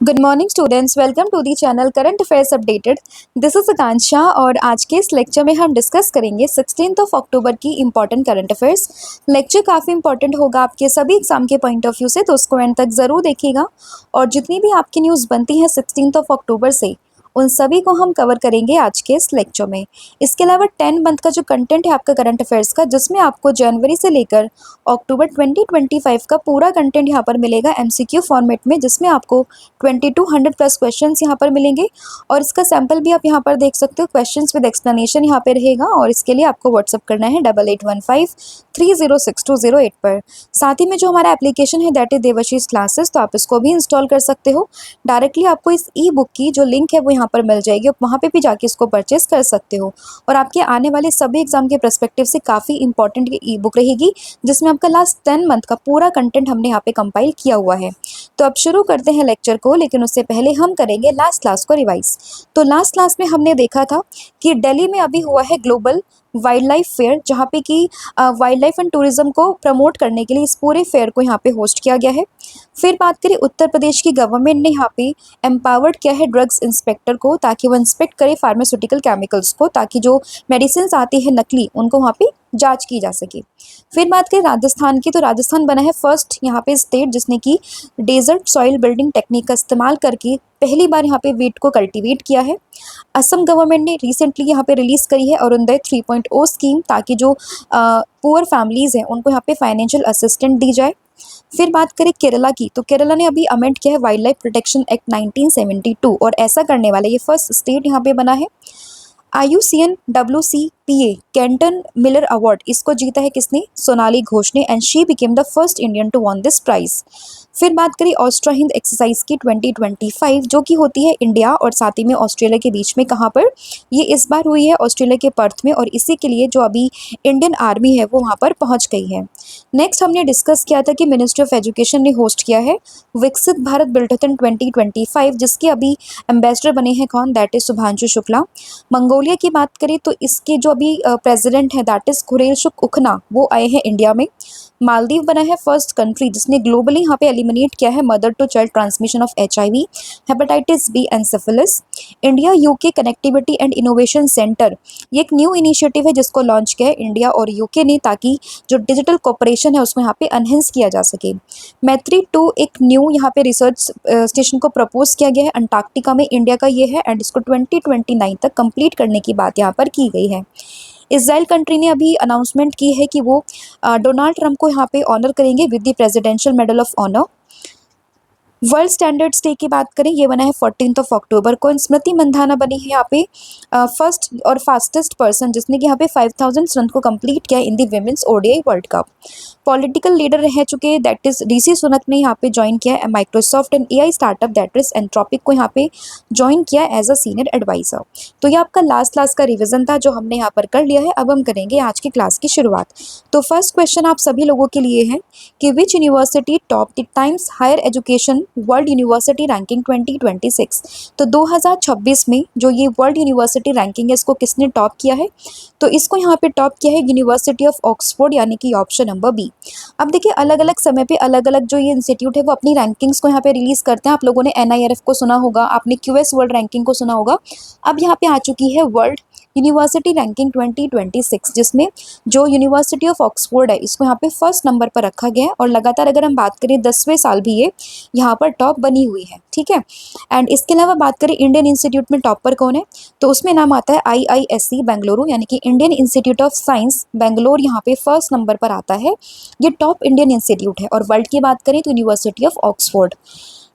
Good morning students, welcome to the channel current affairs updated. This is Akanksha और आज के इस लेक्चर में हम डिस्कस करेंगे 16 अक्टूबर की इंपॉर्टेंट करंट अफेयर्स। लेक्चर काफ़ी इंपॉर्टेंट होगा आपके सभी एग्जाम के पॉइंट ऑफ व्यू से, तो उसको एंड तक ज़रूर देखिएगा। और जितनी भी आपकी न्यूज़ बनती है 16 अक्टूबर से, उन सभी को हम कवर करेंगे आज के इस लेक्चर में। इसके अलावा 10 मंथ का जो कंटेंट है आपका करंट अफेयर्स का, जिसमें आपको जनवरी से लेकर अक्टूबर 2025 का पूरा कंटेंट यहाँ पर मिलेगा एमसीक्यू फॉर्मेट में, जिसमें आपको 2200 प्लस क्वेश्चंस यहाँ पर मिलेंगे। और इसका सैंपल भी आप यहाँ पर देख सकते हो, क्वेश्चंस विद एक्सप्लेनेशन यहाँ पे रहेगा। और इसके लिए आपको व्हाट्सअप करना है 8815306208 पर। साथ ही में जो हमारा एप्लीकेशन है दैट इज देवाशीष क्लासेस, तो आप इसको भी इंस्टॉल कर सकते हो। डायरेक्टली आपको इस ई बुक की जो लिंक है वो यहाँ पर मिल जाएगी, आप वहाँ पे भी जाके इसको परचेस कर सकते हो। और आपके आने वाले सभी एग्जाम के पर्सपेक्टिव से काफ़ी इंपॉर्टेंट ये ई बुक रहेगी, जिसमें आपका लास्ट 10 मंथ का पूरा कंटेंट हमने यहाँ पे कंपाइल किया हुआ है। तो अब शुरू करते हैं लेक्चर को, लेकिन उससे पहले हम करेंगे लास्ट क्लास को रिवाइज। तो लास्ट क्लास में हमने देखा था कि दिल्ली में अभी हुआ है ग्लोबल वाइल्ड लाइफ फेयर, जहाँ पे कि वाइल्ड लाइफ एंड टूरिज्म को प्रमोट करने के लिए इस पूरे फेयर को यहाँ पे होस्ट किया गया है। फिर बात करें उत्तर प्रदेश की गवर्नमेंट ने यहाँ पे एम्पावर्ड किया है ड्रग्स इंस्पेक्टर को, ताकि वो इंस्पेक्ट करे फार्मास्यूटिकल केमिकल्स को, ताकि जो मेडिसिन आती है नकली उनको वहाँ पे जांच की जा सके। फिर बात करें राजस्थान की, तो राजस्थान बना है फर्स्ट यहाँ पे स्टेट जिसने कि डेजर्ट सॉइल बिल्डिंग टेक्निक का इस्तेमाल करके पहली बार यहाँ पे वीट को कल्टीवेट किया है। असम गवर्नमेंट ने रिसेंटली यहाँ पे रिलीज़ करी है अरुणोदय 3.0 स्कीम, ताकि जो पुअर फैमिलीज़ हैं उनको यहाँ पे फाइनेंशियल असिस्टेंट दी जाए। फिर बात करें केरला की, तो केरला ने अभी अमेंड किया है वाइल्ड लाइफ प्रोटेक्शन एक्ट 1972, और ऐसा करने वाला ये फर्स्ट स्टेट यहाँ पे बना है। IUCN WCPA Canton Miller award, इसको जीता है किसने? सोनाली घोष ने, and she became the first Indian to won this prize. फिर बात करें ऑस्ट्रा हिंद एक्सरसाइज की 2025, जो कि होती है इंडिया और साथ ही में ऑस्ट्रेलिया के बीच में। कहाँ पर? ये इस बार हुई है ऑस्ट्रेलिया के पर्थ में, और इसी के लिए जो अभी इंडियन आर्मी है वो वहाँ पर पहुँच गई है। नेक्स्ट हमने डिस्कस किया था कि मिनिस्ट्री ऑफ एजुकेशन ने होस्ट किया है विकसित भारत बिल्डथन 2025, जिसके अभी एम्बेसडर बने हैं कौन? That is Shubhanshu Shukla. Mongolia की बात करें तो इसके जो अभी प्रेसिडेंट है दैट इज खुरेलसुख उखना, वो आए हैं इंडिया में। मालदीव बना है फर्स्ट कंट्री जिसने ग्लोबली यहाँ पे एलिमिनेट किया है mother to child transmission of HIV, hepatitis B and syphilis. India UK connectivity and innovation centre, ये एक न्यू इनिशिएटिव है जिसको लॉन्च किया है इंडिया और यूके ने, ताकि जो डिजिटल कॉपरेशन है उसको यहाँ पे एनहेंस किया जा सके। मैत्री 2 एक न्यू यहाँ पे रिसर्च स्टेशन को प्रपोज किया गया है अंटार्कटिका में, इंडिया का ये है, एंड इसको 2029 तक कंप्लीट करने की बात यहाँ पर की गई है। इजराइल कंट्री ने अभी अनाउंसमेंट की है कि वो डोनाल्ड ट्रंप को यहाँ पे ऑनर करेंगे with the presidential medal of honour. World standards day की बात करें, ये बना है 14 अक्टूबर को। स्मृति मंधाना बनी है यहाँ पे फर्स्ट और फास्टेस्ट पर्सन जिसने कि यहाँ पे 5000 रन को कंप्लीट किया in the women's ODI world cup. Political leader रह चुके दैट इज DC सुनक ने यहाँ पे ज्वाइन किया है Microsoft, and AI startup that is entropic को यहाँ पे ज्वाइन किया एज अ सीनियर एडवाइजर। तो ये आपका लास्ट क्लास का रिविजन था जो हमने यहाँ पर कर लिया है। अब हम करेंगे आज की क्लास की शुरुआत। तो फर्स्ट क्वेश्चन आप सभी लोगों के लिए है कि which university top the Times Higher Education world university ranking 2026। तो 2026 में जो ये वर्ल्ड यूनिवर्सिटी रैंकिंग है इसको किसने टॉप किया है? तो इसको यहाँ पे टॉप किया है यूनिवर्सिटी ऑफ ऑक्सफोर्ड, यानी कि ऑप्शन नंबर बी। अब देखिए अलग अलग समय पे अलग अलग जो ये इंस्टीट्यूट है वो अपनी रैंकिंग्स को यहाँ पे रिलीज करते हैं। आप लोगों ने NIRF को सुना होगा, आपने QS वर्ल्ड रैंकिंग को सुना होगा। अब यहाँ पे आ चुकी है वर्ल्ड यूनिवर्सिटी रैंकिंग 2026, जिसमें जो यूनिवर्सिटी ऑफ ऑक्सफोर्ड है इसको यहाँ पे फर्स्ट नंबर पर रखा गया है, और लगातार अगर हम बात करें 10वें साल भी ये यहाँ पर टॉप बनी हुई है, ठीक है। एंड इसके अलावा बात करें इंडियन इंस्टीट्यूट में टॉपर कौन है, तो उसमें नाम आता है IISc बेंगलुरु, यानी कि Indian institute of science Bangalore यहाँ पे फर्स्ट नंबर पर आता है। ये टॉप इंडियन इंस्टीट्यूट है। और वर्ल्ड की बात करें तो यूनिवर्सिटी ऑफ ऑक्सफोर्ड।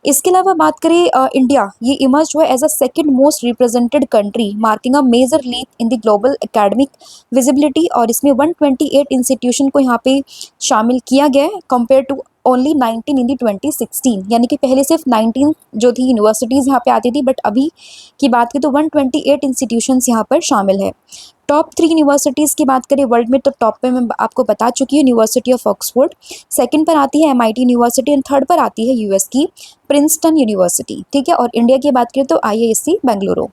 इसके अलावा बात करें इंडिया, ये इमर्ज हुआ as a second most represented country, marking a major leap in the global academic visibility, और इसमें 128 इंस्टीट्यूशन को यहाँ पे शामिल किया गया है कंपेयर टू ओनली 19 इन दी 2016, यानी कि पहले सिर्फ 19 जो थी यूनिवर्सिटीज़ यहाँ पे आती थी, बट अभी की बात करें तो 128 इंस्टीट्यूशंस यहाँ पर शामिल है। टॉप 3 यूनिवर्सिटीज़ की बात करें वर्ल्ड में, तो टॉप पे मैं आपको बता चुकी हूँ यूनिवर्सिटी ऑफ ऑक्सफोर्ड, सेकंड पर आती है MIT यूनिवर्सिटी, एंड थर्ड पर आती है US की प्रिंसटन यूनिवर्सिटी, ठीक है। और इंडिया की बात करें तो IISc बेंगलुरु।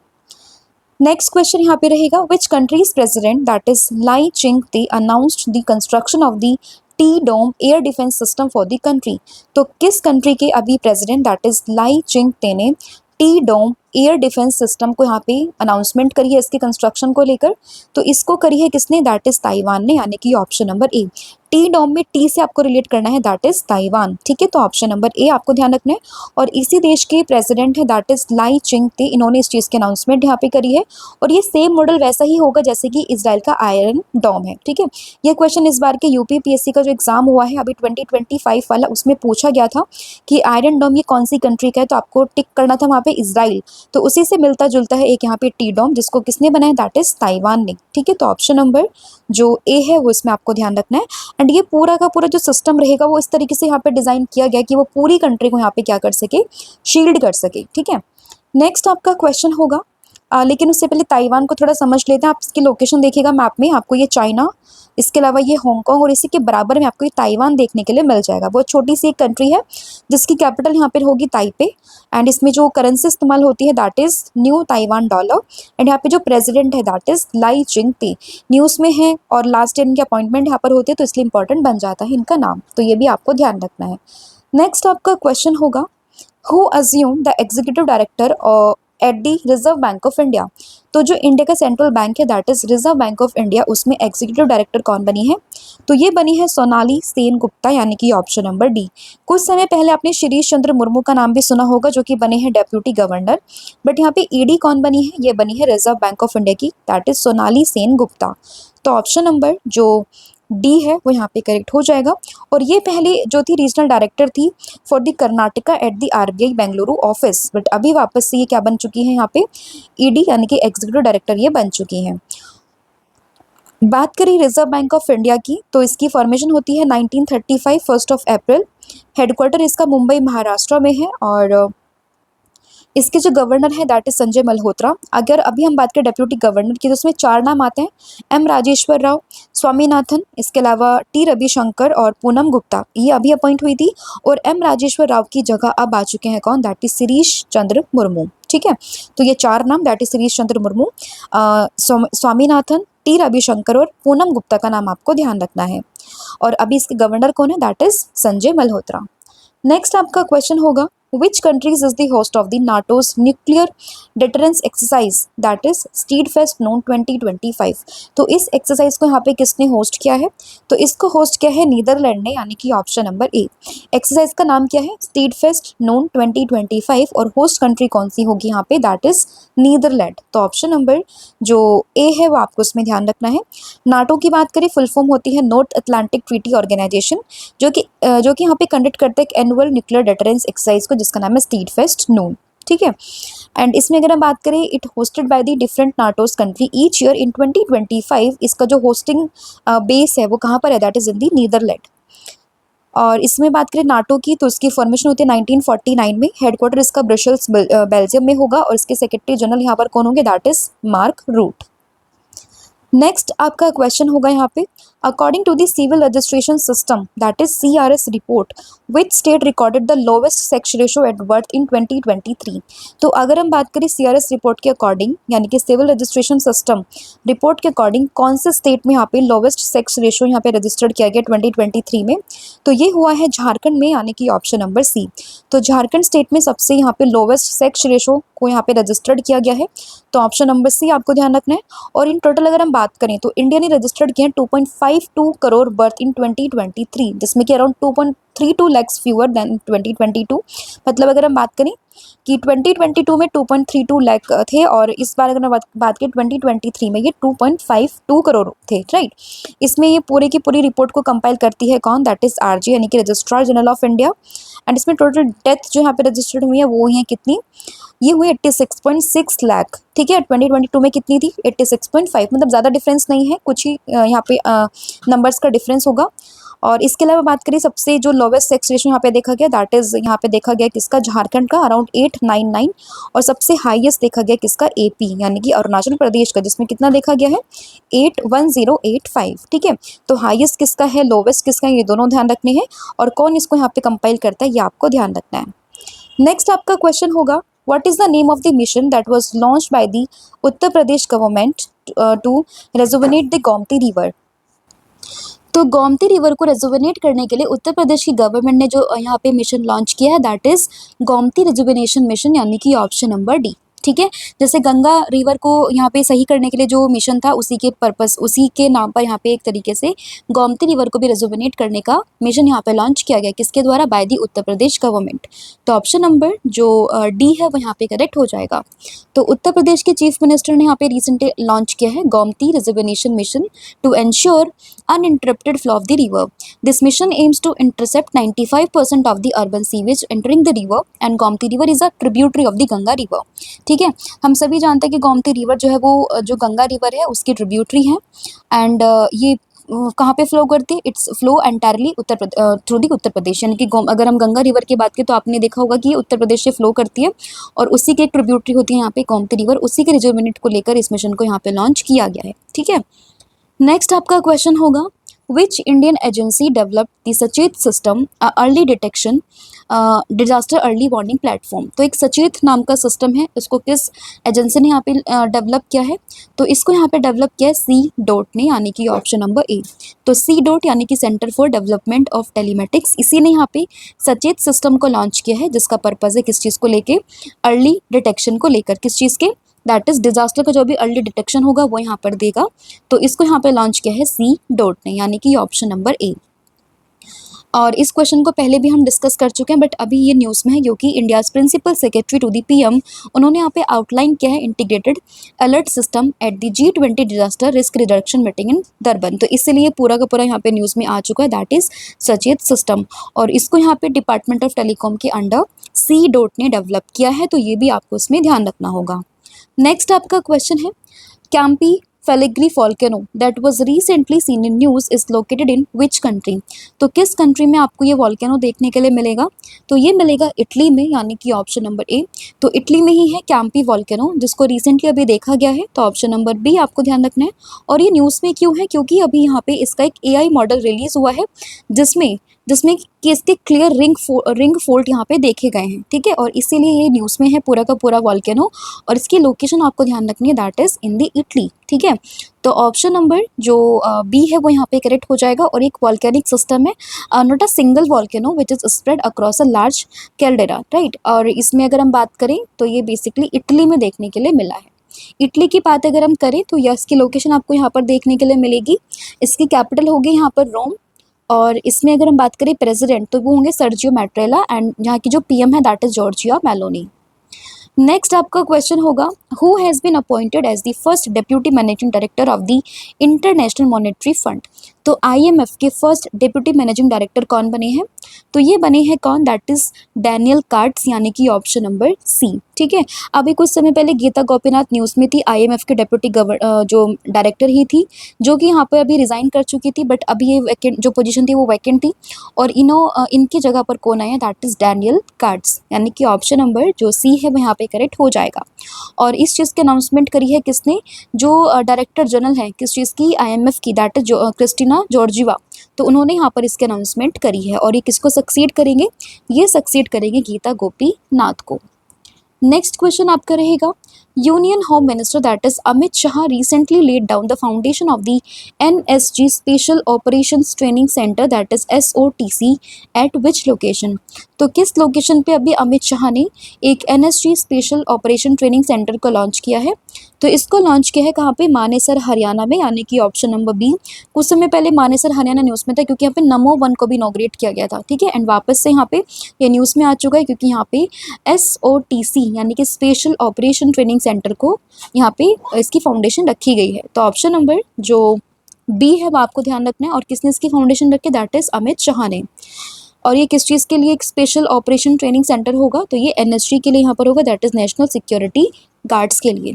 नेक्स्ट क्वेश्चन यहाँ पे रहेगा, which countries president that is Lai Ching-te announced the construction of the T dome air defence system for the country. तो किस कंट्री के अभी president that is Lai Ching-te ने T dome air defence system को यहाँ पे announcement करी है इसके कंस्ट्रक्शन को लेकर। तो इसको करी है किसने, दैट इज ताइवान ने, यानी कि ऑप्शन नंबर ए। टी डोम में टी से आपको रिलेट करना है, दैट इज ताइवान। ठीक है, तो ऑप्शन नंबर ए आपको ध्यान रखना है। और इसी देश के प्रेसिडेंट है दैट इज लाई चिंग-ते, इन्होंने इस चीज़ की अनाउंसमेंट यहाँ पे करी है। और ये सेम मॉडल वैसा ही होगा जैसे कि इसराइल का आयरन डोम है। ठीक है, ये क्वेश्चन इस बार के यूपीपीएससी का जो एग्जाम हुआ है अभी 2025 वाला, उसमें पूछा गया था कि आयरन डोम ये कौन सी कंट्री का है, तो आपको टिक करना था वहाँ पे इसराइल। तो उसी से मिलता जुलता है एक यहाँ पे टी डोम, जिसको किसने बनाया, दैट इज ताइवान ने। ठीक है, तो ऑप्शन नंबर जो ए है वो इसमें आपको ध्यान रखना है। एंड ये पूरा का पूरा जो सिस्टम रहेगा वो इस तरीके से यहाँ पे डिजाइन किया गया कि वो पूरी कंट्री को यहाँ पे क्या कर सके, शील्ड कर सके। ठीक है, नेक्स्ट आपका क्वेश्चन होगा, लेकिन उससे पहले ताइवान को थोड़ा समझ लेते हैं। आप इसकी लोकेशन देखिएगा मैप में, आपको ये चाइना, इसके अलावा ये हांगकांग और इसी के बराबर में आपको ये ताइवान देखने के लिए मिल जाएगा। बहुत छोटी सी एक कंट्री है जिसकी कैपिटल यहाँ पर होगी ताइपे। एंड इसमें जो करेंसी इस्तेमाल होती है that is new Taiwan dollar. And यहाँ पे जो प्रेसिडेंट है दैट इज लाई चिंग-ते, न्यूज़ में है और लास्ट ईयर इनके अपॉइंटमेंट यहाँ पर होते हैं, तो इसलिए इंपॉर्टेंट बन जाता है इनका नाम। तो ये भी आपको ध्यान रखना है। नेक्स्ट आपका क्वेश्चन होगा, who assume the executive director at the reserve bank of India. तो जो इंडिया का सेंट्रल बैंक है that is reserve bank of India, उसमें एग्जीक्यूटिव डायरेक्टर कौन बनी है, तो ये बनी है सोनाली सेन गुप्ता, यानी कि ऑप्शन नंबर डी। कुछ समय पहले आपने शिरीष चंद्र मुर्मू का नाम भी सुना होगा जो कि बने हैं डेप्यूटी गवर्नर, बट यहाँ पे ईडी कौन बनी है, ये बनी है रिजर्व बैंक ऑफ इंडिया की, दैट इज सोनाली सेन गुप्ता। तो ऑप्शन नंबर जो डी है वो यहाँ पे करेक्ट हो जाएगा। और ये पहले जो थी रीजनल डायरेक्टर थी for the Karnataka at the RBI Bengaluru office, but अभी वापस से ये क्या बन चुकी है यहाँ पे, ईडी यानी कि एग्जीक्यूटिव डायरेक्टर ये बन चुकी हैं। बात करें रिजर्व बैंक ऑफ इंडिया की, तो इसकी फॉर्मेशन होती है 1935 1 अप्रैल। हेडक्वार्टर इसका मुंबई महाराष्ट्र में है और इसके जो गवर्नर है दैट इज संजय मल्होत्रा। अगर अभी हम बात करें डेप्यूटी गवर्नर की, तो उसमें 4 नाम आते हैं, एम राजेश्वर राव, स्वामीनाथन, इसके अलावा टी रविशंकर और पूनम गुप्ता, ये अभी अपॉइंट हुई थी। और एम राजेश्वर राव की जगह अब आ चुके हैं कौन, दैट इज शिरीष चंद्र मुर्मू। ठीक है, तो ये 4 नाम that is Shirish Chandra Murmu, Swaminathan, T Ravishankar और पूनम गुप्ता का नाम आपको ध्यान रखना है। और अभी इसके गवर्नर कौन है, that is Sanjay Malhotra. Next आपका क्वेश्चन होगा, which countries is the host of the NATO's nuclear deterrence exercise that is Steadfast known 2025। तो इस एक्सरसाइज को यहाँ पे किसने होस्ट किया है, तो इसको होस्ट किया है नीदरलैंड ने, यानी कि ऑप्शन नंबर ए। एक्सरसाइज का नाम क्या है, स्टीडफेस्ट नोन 2025, और होस्ट कंट्री कौन सी होगी यहाँ पे, दैट इज नीदरलैंड। तो ऑप्शन नंबर जो ए है वो आपको उसमें ध्यान रखना है। नाटो की बात करें, फुल फॉर्म होती है नॉर्थ अटलांटिक ट्रीटी ऑर्गेनाइजेशन, जो कि यहाँ पे कंडक्ट करते हैं एक एनुअल न्यूक्लियर डेटरेंस एक्सरसाइज को, जिसका नाम है स्टीडफेस्ट नून। ठीक है, एंड इसमें अगर हम बात करें, it hosted by the different NATO's country each year in 2025। इसका जो होस्टिंग बेस है वो कहाँ पर है, that is in the Netherlands. और इसमें बात करें नाटो की, तो इसकी फॉर्मेशन होती है 1949 में। हेडक्वार्टर इसका ब्रसेल्स बेल्जियम में होगा और इसके सेक्रेटरी जनरल यहाँ पर कौन होंगे, that is Mark Rutte. Next आपका क्वेश्चन होगा यहाँ पे, according to the civil registration system that is CRS report, which state recorded the lowest sex ratio at birth in 2023। तो अगर हम बात करें सीआरएस रिपोर्ट के अकॉर्डिंग, यानी कि सिविल रजिस्ट्रेशन सिस्टम रिपोर्ट के अकॉर्डिंग, कौन से स्टेट में यहाँ पे लोवेस्ट सेक्स रेशियो यहाँ पे रजिस्टर्ड किया गया 2023 में, तो ये हुआ है झारखंड में, यानी कि ऑप्शन नंबर सी। तो झारखंड स्टेट में सबसे यहाँ पे लोवेस्ट सेक्स रेशियो को यहाँ पे रजिस्टर्ड किया गया है, तो ऑप्शन नंबर सी आपको ध्यान रखना है। और इन टोटल अगर हम बात करें तो इंडिया ने रजिस्टर्ड किए हैं 2.52 करोड़ बर्थ इन 2023, जिसमें कि अराउंड 2.32 लैक्स फ्यूअर देन 2022। मतलब अगर हम बात करें कि 2022 में 2.32 लाख थे और इस बार अगर हम बात करें 2023 में ये 2.52 करोड़ थे, राइट। इसमें ये पूरे की पूरी रिपोर्ट को कंपाइल करती है कौन, दैट इज आरजी, यानी कि registrar general of India. And इसमें टोटल डेथ जो यहाँ पे रजिस्टर्ड हुई है वो हुई है कितनी, ये हुई 86.6 लाख। ठीक है, 2022 में कितनी थी, 86.5, मतलब ज़्यादा डिफरेंस नहीं है, कुछ ही यहाँ पे नंबर्स का डिफरेंस होगा। और इसके अलावा बात करें सबसे जो लोवेस्ट सेक्स रेशियो यहाँ पे देखा गया, दैट इज यहाँ पे देखा गया किसका, झारखंड का, अराउंड 899। और सबसे हाईएस्ट देखा गया किसका, एपी यानी कि अरुणाचल प्रदेश का, जिसमें कितना देखा गया है, 81085। ठीक है, तो हाईएस्ट किसका है, लोवेस्ट किसका है, ये दोनों ध्यान रखने हैं। और कौन इसको यहाँ पे कंपाइल करता है ये आपको ध्यान रखना है। नेक्स्ट आपका क्वेश्चन होगा, what is the name of the mission that was launched by the Uttar Pradesh government to rejuvenate the Gomti river। तो गोमती रिवर को रेजुवेनेट करने के लिए उत्तर प्रदेश की गवर्नमेंट ने जो यहाँ पे मिशन लॉन्च किया है that is Gomti rejuvenation mission, यानी कि ऑप्शन नंबर डी। ठीक है, जैसे गंगा रिवर को यहाँ पे सही करने के लिए जो मिशन था उसी के पर्पस, उसी के नाम पर यहाँ पे एक तरीके से गोमती रिवर को भी रेजुवेनेट करने का मिशन यहाँ पे लॉन्च किया गया, किसके द्वारा? By the Uttar Pradesh government. तो ऑप्शन नंबर जो डी है वो यहाँ पे करेक्ट हो जाएगा। तो उत्तर प्रदेश के चीफ मिनिस्टर ने यहाँ पे रिसेंटली लॉन्च किया है Gomti rejuvenation mission to ensure uninterrupted flow of the river. This mission aims to intercept 95% of the urban sewage entering the river, and Gomti River is a tributary of the Ganga River. ठीक है, हम सभी जानते हैं कि Gomti river जो है वो जो गंगा रिवर है उसकी ट्रिब्यूटरी है, एंड ये कहाँ पे फ्लो करती है? It's flow entirely through the Uttar Pradesh, यानी कि अगर हम गंगा रिवर की बात करें तो आपने देखा होगा कि ये उत्तर प्रदेश से फ्लो करती है और उसी की एक ट्रिब्यूटरी होती है यहाँ पे गोमती रिवर, उसी के रिजर्वेमेंट को लेकर इस मिशन को यहाँ पे लॉन्च किया गया है। ठीक है, नेक्स्ट आपका क्वेश्चन होगा which Indian agency develop the Sachet system early detection disaster early warning platform. तो एक सचेत नाम का सिस्टम है, इसको किस एजेंसी ने यहाँ पे डेवलप किया है? तो इसको यहाँ पे डेवलप किया है सी डॉट ने, यानी कि ऑप्शन नंबर ए। तो सी डॉट यानी कि centre for development of telematics, इसी ने यहाँ पे सचेत सिस्टम को लॉन्च किया है, जिसका पर्पज़ है किस चीज़ को लेके? अर्ली डिटेक्शन को लेकर। किस चीज़ के? दैट इज डिजास्टर का जो भी अर्ली डिटेक्शन होगा वो यहाँ पर देगा। तो इसको यहाँ पे लॉन्च किया है सी डॉट ने, यानी कि ऑप्शन नंबर ए। और इस क्वेश्चन को पहले भी हम डिस्कस कर चुके हैं, बट अभी ये न्यूज़ में है क्योंकि India's principal secretary to the PM, उन्होंने यहाँ पे आउटलाइन किया है integrated alert system at the G20 disaster risk reduction meeting in Durban. तो इसलिए पूरा का पूरा यहाँ पे न्यूज़ में आ चुका है, दैट इज सचेत सिस्टम, और इसको यहाँ पे डिपार्टमेंट ऑफ टेलीकॉम के अंडर सी डॉट ने डेवलप किया है, तो ये भी आपको इसमें ध्यान रखना होगा। नेक्स्ट आपका क्वेश्चन है Campi Flegrei volcano that was recently seen in news is located in which country. तो किस कंट्री में आपको ये वोल्केनो देखने के लिए मिलेगा? तो ये मिलेगा इटली में, यानी कि ऑप्शन नंबर ए। तो इटली में ही है कैंपी वोल्केनो, जिसको रिसेंटली अभी देखा गया है, तो ऑप्शन नंबर बी आपको ध्यान रखना है। और ये न्यूज़ में क्यों है? क्योंकि अभी यहाँ पे इसका एक AI मॉडल रिलीज हुआ है जिसमें कि इसके क्लियर रिंग फोल्ड यहाँ पे देखे गए हैं। ठीक है, और इसीलिए ये न्यूज़ में है पूरा का पूरा वोल्केनो, और इसकी लोकेशन आपको ध्यान रखनी है, that is in the Italy. ठीक है, तो ऑप्शन नंबर जो बी है वो यहाँ पे करेक्ट हो जाएगा। और एक वॉल्केनिक सिस्टम है, not a single volcano which is spread across a large caldera, right. और इसमें अगर हम बात करें तो ये बेसिकली इटली में देखने के लिए मिला है। इटली की बात अगर हम करें तो यह इसकी लोकेशन आपको यहाँ पर देखने के लिए मिलेगी। इसकी कैपिटल होगी यहाँ पर रोम, और इसमें अगर हम बात करें प्रेसिडेंट तो वो होंगे सर्जियो मैट्रेला, एंड यहाँ की जो पीएम है that is Giorgia Meloni. Next आपका क्वेश्चन होगा who has been appointed as the first deputy managing director of the International Monetary Fund. तो IMF के फर्स्ट डेप्यूटी मैनेजिंग डायरेक्टर कौन बने हैं? तो ये बने हैं कौन? दैट इज डैनियल कार्ट्स, यानी कि ऑप्शन नंबर सी। ठीक है, अभी कुछ समय पहले गीता गोपीनाथ न्यूज़ में थी, IMF के डेप्यूटी जो डायरेक्टर ही थी, जो कि यहाँ पर अभी रिज़ाइन कर चुकी थी, बट अभी ये वैकेंट जो पोजीशन थी वो वैकेंट थी, और इनकी जगह पर कौन आया? दैट इज डैनियल कार्ट्स, यानी कि ऑप्शन नंबर जो सी है वो यहाँ पे करेक्ट हो जाएगा। और इस चीज़ की अनाउंसमेंट करी है किसने? जो डायरेक्टर जनरल है किस चीज़ की? IMF की, दैट इज क्रिस्टीना जॉर्जिवा। तो उन्होंने यहाँ पर इसकी अनाउंसमेंट करी है, और ये किसको सक्सीड करेंगे? ये सक्सीड करेंगे गीता गोपीनाथ को। नेक्स्ट क्वेश्चन आपका रहेगा union home minister that is Amit Shah recently laid down the foundation of the NSG special operations training centre that is SOTC eight which location. तो किस लोकेशन पे अभी अमित शाह ने एक NSG special operation training centre को launch किया है? तो इसको लॉन्च किया है कहाँ पे? मानेसर हरियाणा में, यानी कि ऑप्शन नंबर बी। कुछ समय पहले मानेसर हरियाणा न्यूज़ में था क्योंकि यहाँ पे नमो 1 को भी इनॉग्रेट किया गया था। ठीक है, एंड वापस से यहाँ पे ये न्यूज़ में आ चुका है क्योंकि यहाँ पे SOTC यानी कि स्पेशल ऑपरेशन ट्रेनिंग सेंटर को यहाँ पे इसकी फाउंडेशन रखी गई है। तो ऑप्शन नंबर जो बी है वो आपको ध्यान रखना है, और किसने इसकी फाउंडेशन रखी? दैट इज अमित शाह ने। और ये किस चीज़ के लिए एक स्पेशल ऑपरेशन ट्रेनिंग सेंटर होगा? तो ये NSG के लिए यहाँ पर होगा, that is national security guards के लिए।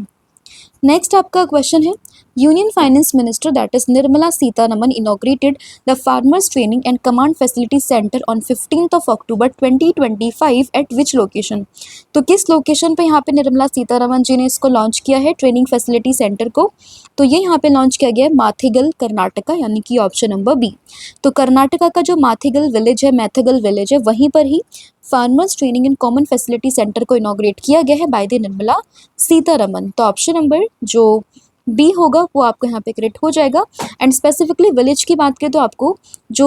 नेक्स्ट आपका क्वेश्चन है union finance minister that is Nirmala Sitharaman inaugurated the farmers training and command facility centre on 15 October 2025 eight which location. तो किस लोकेशन पे यहाँ पे निर्मला सीतारमन जी ने इसको लॉन्च किया है ट्रेनिंग फैसिलिटी सेंटर को? तो ये यहाँ पे लॉन्च किया गया है माथेगल कर्नाटका, यानी कि ऑप्शन नंबर बी। तो कर्नाटका का जो माथेगल विलेज है, मैथेगल विलेज है, वहीं पर ही farmers training and common facility centre को इनॉग्रेट किया गया है बाय द निर्मला सीतारमन। तो ऑप्शन नंबर जो बी होगा वो आपको यहाँ पे करेक्ट हो जाएगा। एंड स्पेसिफिकली विलेज की बात करें तो आपको जो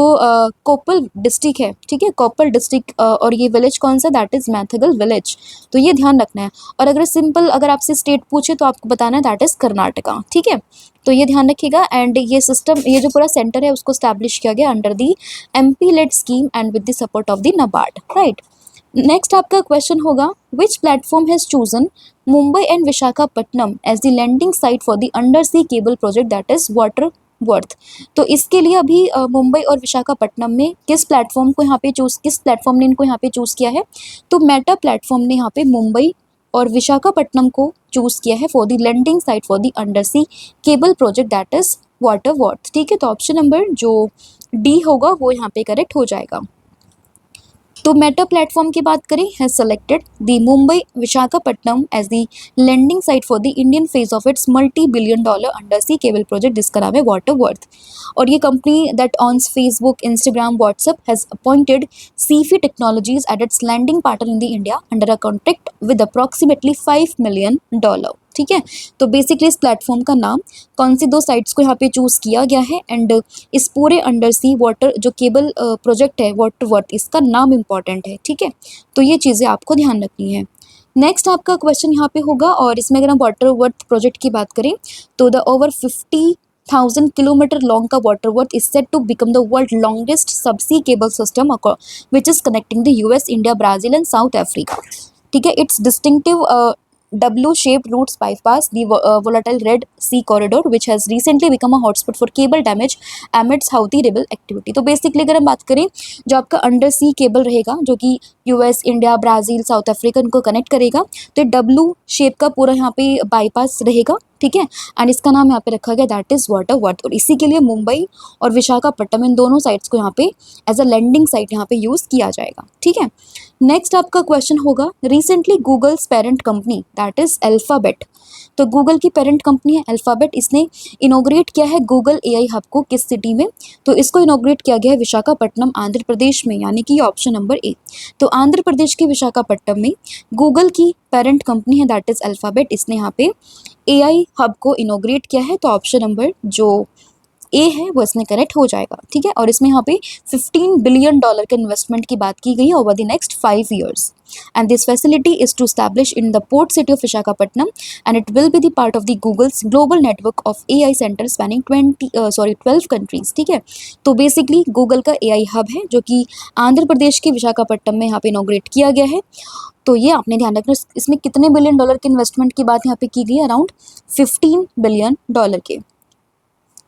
कोप्पल डिस्ट्रिक्ट है, ठीक है, कोप्पल डिस्ट्रिक्ट, और ये विलेज कौन सा, दैट इज़ मैथगल विलेज। तो ये ध्यान रखना है। और अगर सिंपल अगर आपसे स्टेट पूछे तो आपको बताना है दैट इज़ कर्नाटका, ठीक है। तो ये ध्यान रखिएगा। एंड ये सिस्टम, ये जो पूरा सेंटर है उसको स्टैब्लिश किया गया under the MP led scheme and with the support of the NABARD, right. Next आपका क्वेश्चन होगा, which platform has chosen Mumbai and Visakhapatnam as the landing site for the under sea cable project that is Waterworth. तो इसके लिए अभी मुंबई और विशाखापट्टनम में किस platform को यहाँ पे किस प्लेटफॉर्म ने इनको यहाँ पे चूज़ किया है, तो मेटा प्लेटफॉर्म ने यहाँ पे मुंबई और विशाखापट्टनम को चूज़ किया है for the landing site for the under sea cable project that is Waterworth, ठीक है। तो ऑप्शन नंबर जो डी होगा वो यहाँ पे करेक्ट हो जाएगा। तो मेटा प्लेटफॉर्म की बात करें, has selected the Mumbai Visakhapatnam as the landing site for the Indian phase of its $multi-billion under sea cable project जिसका नाम है वाटर वर्थ। और ये company that owns Facebook, Instagram, WhatsApp has appointed Sify Technologies at its landing partner in the India under a contract with approximately $5 million, ठीक है। तो basically इस platform का नाम, कौन सी दो साइट्स को यहाँ पे चूज़ किया गया है, एंड इस पूरे अंडर सी वाटर जो केबल प्रोजेक्ट है वाटर वर्थ, इसका नाम इम्पॉर्टेंट है, ठीक है। तो ये चीज़ें आपको ध्यान रखनी है। नेक्स्ट आपका क्वेश्चन यहाँ पे होगा, और इसमें अगर हम वाटर वर्थ प्रोजेक्ट की बात करें तो द ओवर 50,000 किलोमीटर लॉन्ग का Waterworth is set to become the world longest subsea cable system which is connecting the US, India, Brazil and South Africa, ठीक है। It's distinctive W-shaped routes bypass the volatile Red Sea corridor, which has recently become a hotspot for cable damage amidst Houthi rebel activity। तो basically अगर हम बात करें, जो आपका under sea cable रहेगा जो कि US, India, Brazil, south Africa इनको कनेक्ट करेगा, तो W शेप का पूरा यहाँ पे बाईपास रहेगा, ठीक है। एंड इसका नाम यहाँ पे रखा गया दैट इज़ वाटर वर्थ। और इसी के लिए मुंबई और विशाखापट्टनम इन दोनों साइट्स को यहाँ पे एज अ लैंडिंग साइट यहाँ पे यूज़ किया जाएगा, ठीक है। नेक्स्ट आपका क्वेश्चन होगा, recently Google's parent company that is Alphabet, तो गूगल की पेरेंट कंपनी है अल्फाबेट, इसने इनोग्रेट किया है गूगल AI हब को किस सिटी में, तो इसको इनोग्रेट किया गया है विशाखापट्टनम, आंध्र प्रदेश में, यानी कि ऑप्शन नंबर ए। तो आंध्र प्रदेश के विशाखापट्टनम में गूगल की पेरेंट कंपनी है दैट इज अल्फाबेट, इसने यहाँ पे AI हब को इनोग्रेट किया है। तो ऑप्शन नंबर जो ए है वो इसमें करेक्ट हो जाएगा, ठीक है। और इसमें यहाँ पे $15 बिलियन के इन्वेस्टमेंट की बात की गई है over the next 5 years, and this facility is to establish in the port city of Visakhapatnam, and it will be the part of the Google's global network of AI centers spanning 12 countries, ठीक है। तो basically Google का AI hub है जो कि आंध्र प्रदेश के विशाखापट्टनम में यहाँ पे इनोग्रेट किया गया है। तो ये आपने ध्यान रखना, इसमें कितने $बिलियन के इन्वेस्टमेंट की बात यहाँ पे की गई है, अराउंड $15 बिलियन के।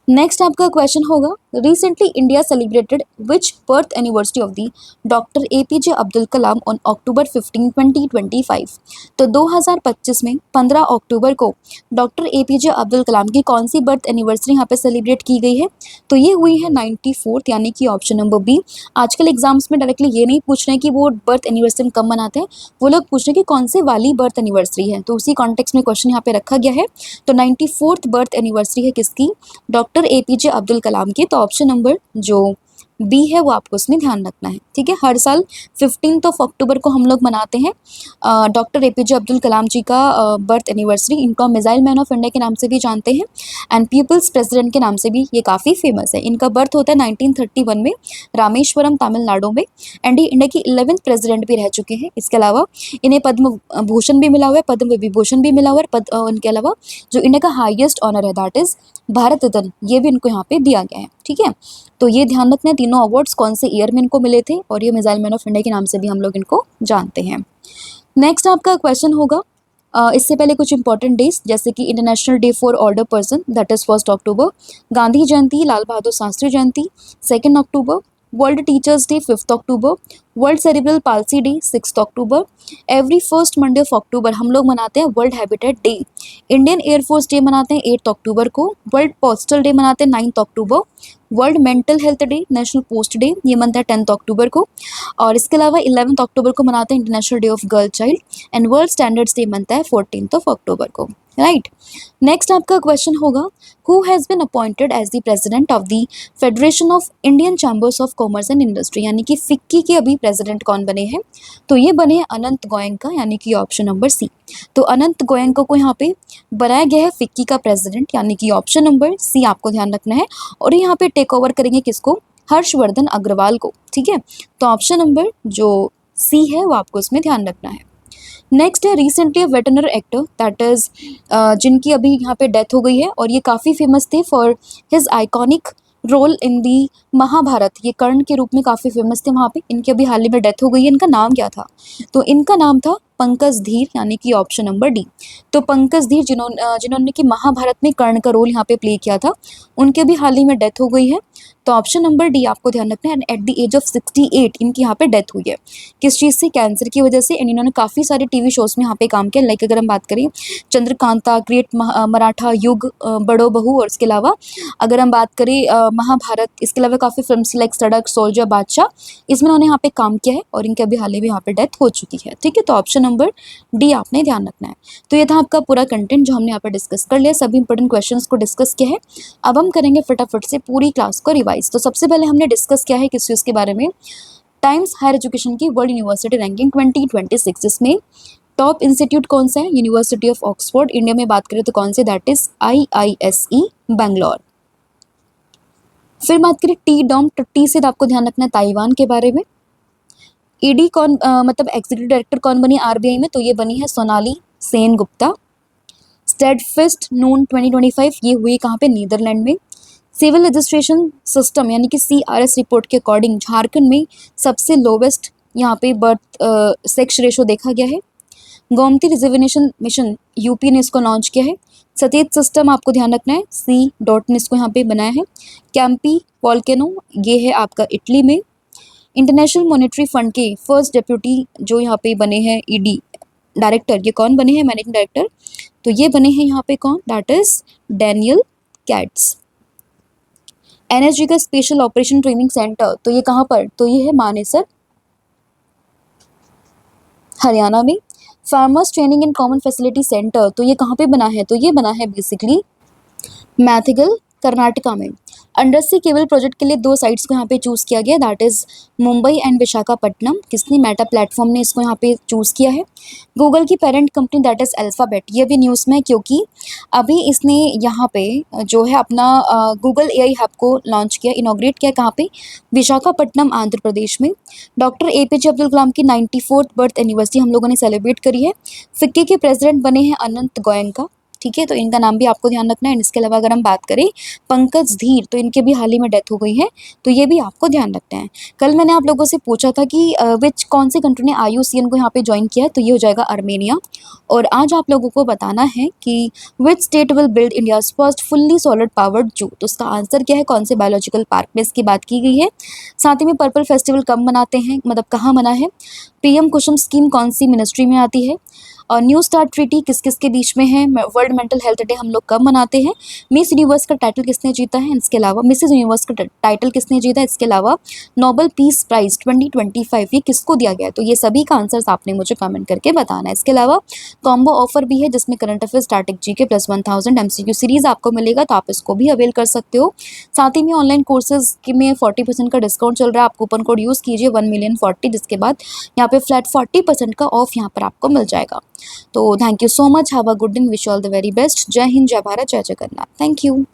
नेक्स्ट आपका क्वेश्चन होगा, recently India celebrated which birth anniversary of the doctor APJ Abdul Kalam on October 15, 2025। तो 2025 में 15 अक्टूबर को डॉक्टर APJ अब्दुल कलाम की कौन सी बर्थ एनिवर्सरी यहाँ पे सेलिब्रेट की गई है, तो ये हुई है 94th, यानी कि ऑप्शन नंबर बी। आजकल एग्जाम्स में डायरेक्टली ये नहीं पूछ रहे हैं कि वो बर्थ एनिवर्सरी कब मनाते हैं, वो लोग पूछ रहे हैं कि कौन से वाली बर्थ एनिवर्सरी है, तो उसी कॉन्टेक्स्ट में क्वेश्चन यहाँ पे रखा गया है। तो 94th बर्थ एनिवर्सरी है किसकी, डॉक्टर APJ अब्दुल कलाम की। तो ऑप्शन नंबर जो बी है वो आपको उसमें ध्यान रखना है, ठीक है। हर साल 15 अक्टूबर को हम लोग मनाते हैं डॉक्टर APJ अब्दुल कलाम जी का बर्थ एनिवर्सरी। इनको मिसाइल मैन ऑफ इंडिया के नाम से भी जानते हैं एंड पीपल्स प्रेसिडेंट के नाम से भी ये काफ़ी फेमस है। इनका बर्थ होता है 1931 में रामेश्वरम, तमिलनाडु में, एंड ये इंडिया की 11th प्रेसिडेंट भी रह चुके हैं। इसके अलावा इन्हें पद्म भूषण भी मिला हुआ है, पद्म विभूषण भी मिला हुआ है। इनके अलावा जो इंडिया का हाईएस्ट ऑनर है दैट इज़ भारत रत्न, ये भी इनको यहाँ पे दिया गया है, ठीक है। तो ये ध्यान रखना है तीनों अवार्ड्स कौन से ईयर में इनको मिले थे, और ये मिसाइल मैन ऑफ इंडिया के नाम से भी हम लोग इनको जानते हैं। नेक्स्ट आपका क्वेश्चन होगा, इससे पहले कुछ इंपॉर्टेंट डेज जैसे कि international day for older person that is 1 October, Gandhi Jayanti, Lal Bahadur Shastri Jayanti 2 October, world teachers day 5 October, world cerebral palsy day 6 October, every first Monday of October हम लोग मनाते हैं world habitat day, Indian air force day मनाते हैं 8 अक्टूबर को, world postal day मनाते हैं 9 अक्टूबर, world mental health day, national post day ये मनता है 10 अक्टूबर को, और इसके अलावा 11 अक्टूबर को मनाते हैं International Day of girl child, and world standards day मनता है 14 अक्टूबर को। राइट। नेक्स्ट आपका क्वेश्चन होगा, who has been appointed as the president of the Federation of Indian Chambers of Commerce and Industry, यानी कि फिक्की के अभी प्रेसिडेंट कौन बने हैं? तो ये बने हैं अनंत गोयनका, यानी कि ऑप्शन नंबर सी। तो अनंत गोयनका को यहाँ पे बनाया गया है फिक्की का प्रेसिडेंट, यानी कि ऑप्शन नंबर सी आपको ध्यान रखना है। और यहाँ पे टेक ओवर करेंगे किसको? हर्षवर्धन अग्रवाल को, ठीक है। तो ऑप्शन नंबर जो सी है वो आपको इसमें ध्यान रखना है। नेक्स्ट है recently veterinary actor, that is जिनकी अभी यहाँ पे डेथ हो गई है, और ये काफ़ी फेमस थे for his iconic role in the Mahabharat. ये कर्ण के रूप में काफ़ी फेमस थे वहाँ पे। इनकी अभी हाल ही में डेथ हो गई है। इनका नाम क्या था? तो इनका नाम था पंकज धीर, यानी कि ऑप्शन नंबर डी। तो पंकज धीर जिन्होंने कि महाभारत में कर्ण का रोल यहाँ पे प्ले किया था, उनके अभी हाल ही में डेथ हो गई है। तो ऑप्शन नंबर डी आपको ध्यान रखना है। And at the age of 68 इनकी यहाँ पे डेथ हुई है। किस चीज़ से? कैंसर की वजह से। एंड इन्होंने काफ़ी सारे टीवी शोज़ में यहाँ पे काम किया। लाइक अगर हम बात करें चंद्रकांता, ग्रेट मराठा युग, बड़ो बहू, और इसके अलावा अगर हम बात करें महाभारत, इसके अलावा काफ़ी फिल्म लाइक सड़क, सोल्जर, बादशाह, इसमें उन्होंने यहाँ पे काम किया है। और इनके अभी हाल ही में यहाँ पे डेथ हो चुकी है, ठीक है। तो ऑप्शन नंबर डी आपने ध्यान रखना है। तो ये था आपका पूरा कंटेंट जो हमने यहाँ पर डिस्कस कर लिया। सभी इंपॉर्टेंट क्वेश्चंस को डिस्कस किया है। अब हम करेंगे फटाफट से पूरी क्लास को रिवाइज। तो सबसे पहले हमने डिस्कस किया है किस चीज़ के बारे में? टाइम्स हायर एजुकेशन की वर्ल्ड यूनिवर्सिटी रैंकिंग 2026, जिसमें टॉप इंस्टीट्यूट कौन सा है? University of Oxford. इंडिया में बात करें तो कौन से? That is IISE Bangalore. फिर बात करें टी डॉम, तो टी से आपको ध्यान रखना है ताइवान के बारे में। ईडी कौन मतलब एग्जीक्यूटिव डायरेक्टर कौन बनी RBI में? तो ये बनी है सोनाली सेन गुप्ता। स्टेडफस्ट नून 2025 ये हुई कहाँ पे? नीदरलैंड में। सिविल रजिस्ट्रेशन सिस्टम यानी कि CRS रिपोर्ट के अकॉर्डिंग झारखंड में सबसे लोवेस्ट यहाँ पे बर्थ सेक्स रेशो देखा गया है। गोमती रिजर्वेशन मिशन यूपी ने इसको लॉन्च किया है। सतेज सिस्टम आपको ध्यान रखना है, C डॉट ने इसको यहाँ पे बनाया है। कैंपी वॉल्केनो ये है आपका इटली में। इंटरनेशनल मॉनेटरी फंड के फर्स्ट डेप्यूटी जो यहाँ पे बने हैं ED डायरेक्टर, ये कौन बने हैं? Managing director. तो ये बने हैं यहाँ पे कौन? That is Daniel cats. NSG का स्पेशल ऑपरेशन ट्रेनिंग सेंटर, तो ये कहाँ पर? तो ये है मानेसर, हरियाणा में। Farmers training and common facility centre, तो ये कहाँ पे बना है? तो ये बना है बेसिकली मैथिगल, कर्नाटका में। अंडर सी केबल प्रोजेक्ट के लिए 2 साइट्स को यहाँ पे चूज़ किया गया, that is Mumbai and Visakhapatnam. किसने? मेटा प्लेटफॉर्म ने इसको यहाँ पे चूज़ किया है। गूगल की parent company that is alphabet, ये भी न्यूज़ में है क्योंकि अभी इसने यहाँ पे जो है अपना गूगल AI हब को लॉन्च किया, इनॉग्रेट किया। कहाँ पे? विशाखापट्टनम, आंध्र प्रदेश में। डॉक्टर APJ अब्दुल कलाम की 94th बर्थ एनिवर्सरी हम लोगों ने सेलिब्रेट करी है। फिक्की के प्रेसिडेंट बने हैं अनंत गोयनका, ठीक है। तो इनका नाम भी आपको ध्यान रखना है। इसके अलावा अगर हम बात करें पंकज धीर, तो इनके भी हाल ही में डेथ हो गई है, तो ये भी आपको ध्यान रखना है। कल मैंने आप लोगों से पूछा था कि कौन सी कंट्री ने IUCN को यहाँ पे ज्वाइन किया है? तो ये हो जाएगा आर्मेनिया। और आज आप लोगों को बताना है कि which state will build India's first fully solar powered जू। तो उसका आंसर क्या है? कौन से बायोलॉजिकल पार्क में इसकी बात की गई है। साथ ही में पर्पल फेस्टिवल कब मनाते हैं, मतलब कहाँ मना है। PM कुसुम स्कीम कौन सी मिनिस्ट्री में आती है। और न्यू स्टार्ट ट्रीटी किस किस के बीच में है। वर्ल्ड मेंटल हेल्थ डे हम लोग कब मनाते हैं। मिस यूनिवर्स का टाइटल किसने जीता है। इसके अलावा मिसेस यूनिवर्स का टाइटल किसने जीता है। इसके अलावा नोबेल पीस प्राइज 2025 ये किसको दिया गया है। तो ये सभी का आंसर्स आपने मुझे कमेंट करके बताना है। इसके अलावा कॉम्बो ऑफर भी है जिसमें current affair, static GK plus 1000 MCQ series आपको मिलेगा, तो आप इसको भी अवेल कर सकते हो। साथ ही में ऑनलाइन कोर्सेज में 40% का डिस्काउंट चल रहा है। आप कूपन कोड यूज़ कीजिए 1,000,040, जिसके बाद यहाँ पे फ्लैट 40% का ऑफ यहाँ पर आपको मिल जाएगा। तो thank you so much, have a good day, wish all the very best. जय हिंद, जय भारत, जय जगन्नाथ। Thank you.